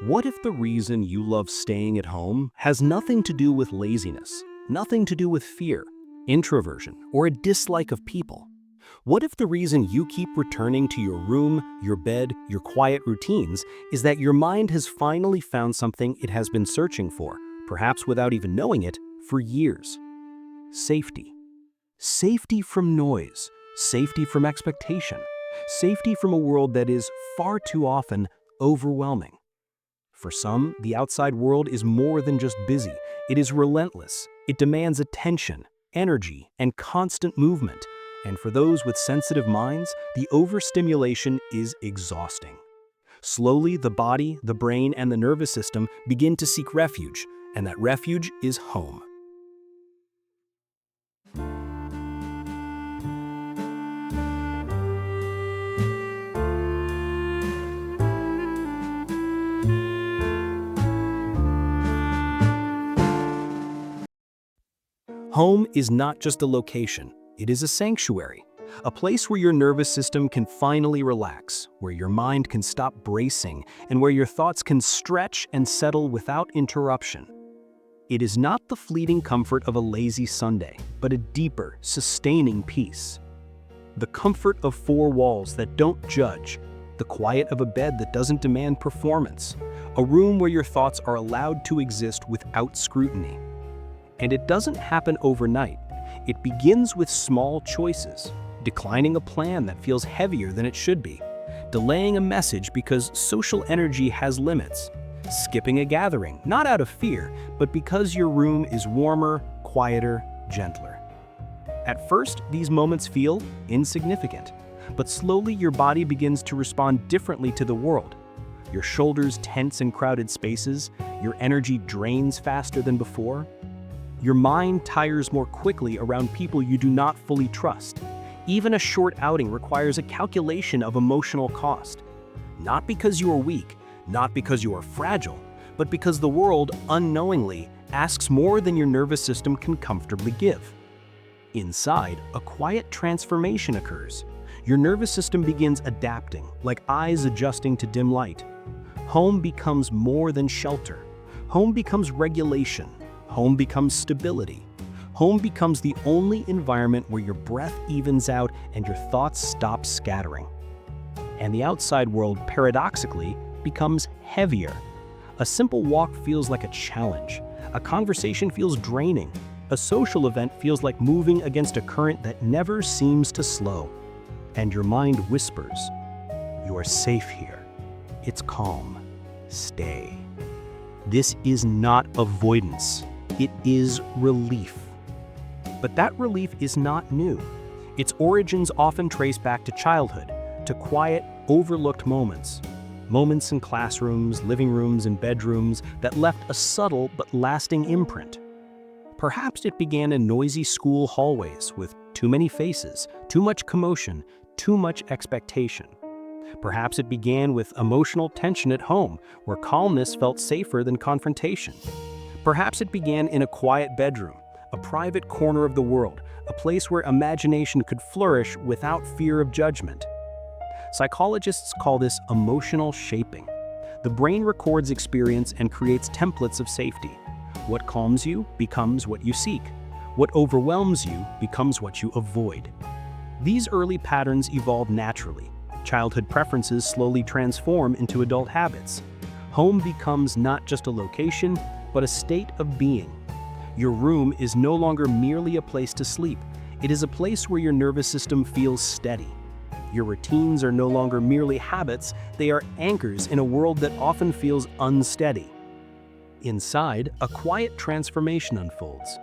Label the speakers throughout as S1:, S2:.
S1: What if the reason you love staying at home has nothing to do with laziness, nothing to do with fear, introversion, or a dislike of people? What if the reason you keep returning to your room, your bed, your quiet routines is that your mind has finally found something it has been searching for, perhaps without even knowing it, for years? Safety. Safety from noise, safety from expectation, safety from a world that is far too often overwhelming. For some, the outside world is more than just busy. It is relentless. It demands attention, energy, and constant movement. And for those with sensitive minds, the overstimulation is exhausting. Slowly, the body, the brain, and the nervous system begin to seek refuge, and that refuge is home. Home is not just a location, it is a sanctuary, a place where your nervous system can finally relax, where your mind can stop bracing, and where your thoughts can stretch and settle without interruption. It is not the fleeting comfort of a lazy Sunday, but a deeper, sustaining peace. The comfort of four walls that don't judge, the quiet of a bed that doesn't demand performance, a room where your thoughts are allowed to exist without scrutiny. And it doesn't happen overnight. It begins with small choices, declining a plan that feels heavier than it should be, delaying a message because social energy has limits, skipping a gathering, not out of fear, but because your room is warmer, quieter, gentler. At first, these moments feel insignificant, but slowly your body begins to respond differently to the world. Your shoulders tense in crowded spaces, your energy drains faster than before. Your mind tires more quickly around people you do not fully trust. Even a short outing requires a calculation of emotional cost. Not because you are weak, not because you are fragile, but because the world, unknowingly, asks more than your nervous system can comfortably give. Inside, a quiet transformation occurs. Your nervous system begins adapting, like eyes adjusting to dim light. Home becomes more than shelter. Home becomes regulation. Home becomes stability. Home becomes the only environment where your breath evens out and your thoughts stop scattering. And the outside world, paradoxically, becomes heavier. A simple walk feels like a challenge. A conversation feels draining. A social event feels like moving against a current that never seems to slow. And your mind whispers, "You are safe here. It's calm. Stay." This is not avoidance. It is relief. But that relief is not new. Its origins often trace back to childhood, to quiet, overlooked moments. Moments in classrooms, living rooms, and bedrooms that left a subtle but lasting imprint. Perhaps it began in noisy school hallways with too many faces, too much commotion, too much expectation. Perhaps it began with emotional tension at home, where calmness felt safer than confrontation. Perhaps it began in a quiet bedroom, a private corner of the world, a place where imagination could flourish without fear of judgment. Psychologists call this emotional shaping. The brain records experience and creates templates of safety. What calms you becomes what you seek. What overwhelms you becomes what you avoid. These early patterns evolve naturally. Childhood preferences slowly transform into adult habits. Home becomes not just a location, but a state of being. Your room is no longer merely a place to sleep. It is a place where your nervous system feels steady. Your routines are no longer merely habits, they are anchors in a world that often feels unsteady. Inside, a quiet transformation unfolds.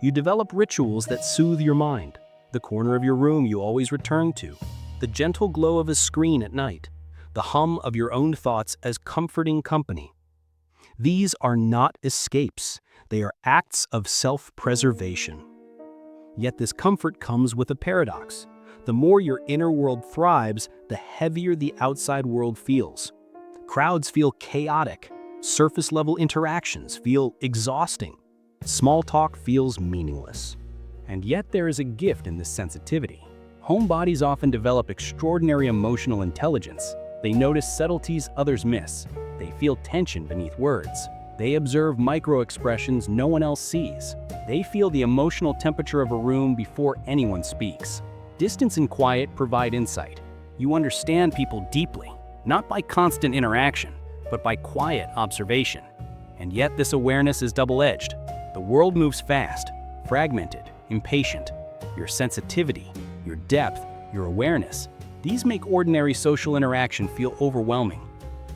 S1: You develop rituals that soothe your mind, the corner of your room you always return to, the gentle glow of a screen at night, the hum of your own thoughts as comforting company. These are not escapes, they are acts of self-preservation. Yet this comfort comes with a paradox. The more your inner world thrives, the heavier the outside world feels. Crowds feel chaotic, surface-level interactions feel exhausting, small talk feels meaningless. And yet there is a gift in this sensitivity. Homebodies often develop extraordinary emotional intelligence. They notice subtleties others miss. They feel tension beneath words. They observe micro-expressions no one else sees. They feel the emotional temperature of a room before anyone speaks. Distance and quiet provide insight. You understand people deeply, not by constant interaction, but by quiet observation. And yet this awareness is double-edged. The world moves fast, fragmented, impatient. Your sensitivity, your depth, your awareness, these make ordinary social interaction feel overwhelming.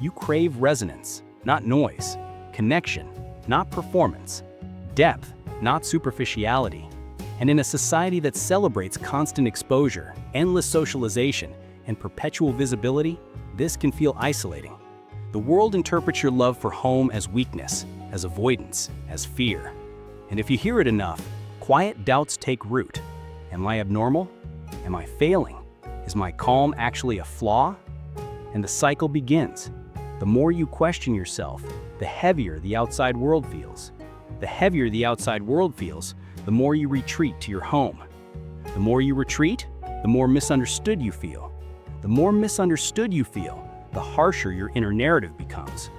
S1: You crave resonance, not noise, connection, not performance, depth, not superficiality. And in a society that celebrates constant exposure, endless socialization, and perpetual visibility, this can feel isolating. The world interprets your love for home as weakness, as avoidance, as fear. And if you hear it enough, quiet doubts take root. Am I abnormal? Am I failing? Is my calm actually a flaw? And the cycle begins. The more you question yourself, the heavier the outside world feels. The heavier the outside world feels, the more you retreat to your home. The more you retreat, the more misunderstood you feel. The more misunderstood you feel, the harsher your inner narrative becomes.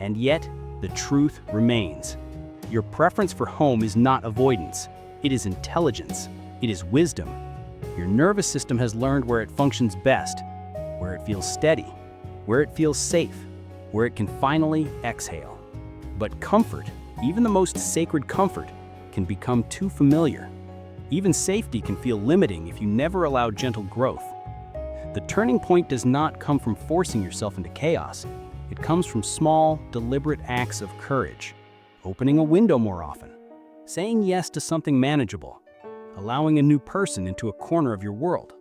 S1: And yet, the truth remains. Your preference for home is not avoidance. It is intelligence. It is wisdom. Your nervous system has learned where it functions best, where it feels steady, where it feels safe, where it can finally exhale. But comfort, even the most sacred comfort, can become too familiar. Even safety can feel limiting if you never allow gentle growth. The turning point does not come from forcing yourself into chaos. It comes from small, deliberate acts of courage. Opening a window more often, saying yes to something manageable, allowing a new person into a corner of your world,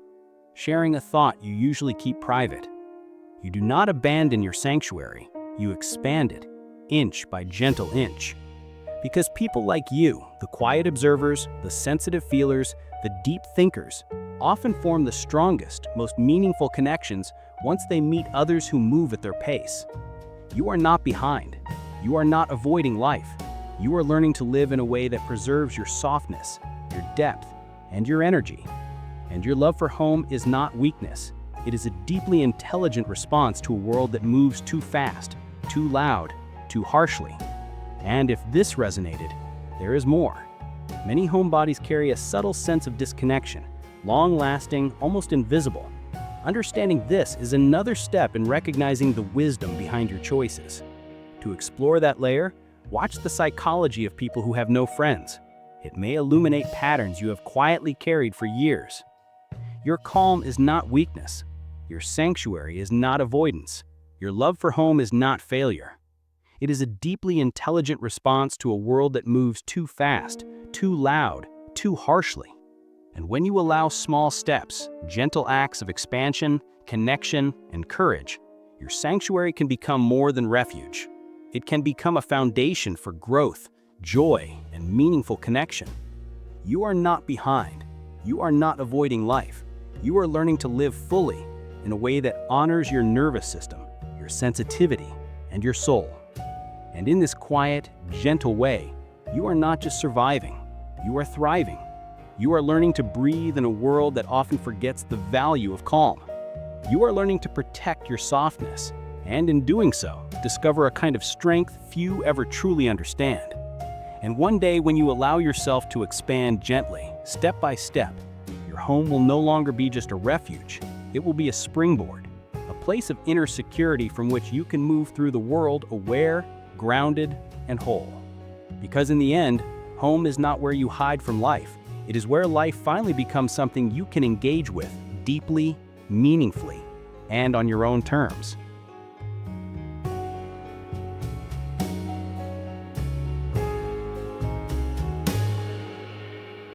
S1: sharing a thought you usually keep private. You do not abandon your sanctuary, you expand it, inch by gentle inch. Because people like you, the quiet observers, the sensitive feelers, the deep thinkers, often form the strongest, most meaningful connections once they meet others who move at their pace. You are not behind. You are not avoiding life. You are learning to live in a way that preserves your softness, your depth, and your energy. And your love for home is not weakness. It is a deeply intelligent response to a world that moves too fast, too loud, too harshly. And if this resonated, there is more. Many homebodies carry a subtle sense of disconnection, long-lasting, almost invisible. Understanding this is another step in recognizing the wisdom behind your choices. To explore that layer, watch the psychology of people who have no friends. It may illuminate patterns you have quietly carried for years. Your calm is not weakness. Your sanctuary is not avoidance. Your love for home is not failure. It is a deeply intelligent response to a world that moves too fast, too loud, too harshly. And when you allow small steps, gentle acts of expansion, connection, and courage, your sanctuary can become more than refuge. It can become a foundation for growth, joy, and meaningful connection. You are not behind. You are not avoiding life. You are learning to live fully in a way that honors your nervous system, your sensitivity, and your soul. And in this quiet, gentle way, you are not just surviving, you are thriving. You are learning to breathe in a world that often forgets the value of calm. You are learning to protect your softness, and in doing so, discover a kind of strength few ever truly understand. And one day when you allow yourself to expand gently, step by step, your home will no longer be just a refuge. It will be a springboard, a place of inner security from which you can move through the world aware, grounded, and whole. Because in the end, home is not where you hide from life. It is where life finally becomes something you can engage with deeply, meaningfully, and on your own terms.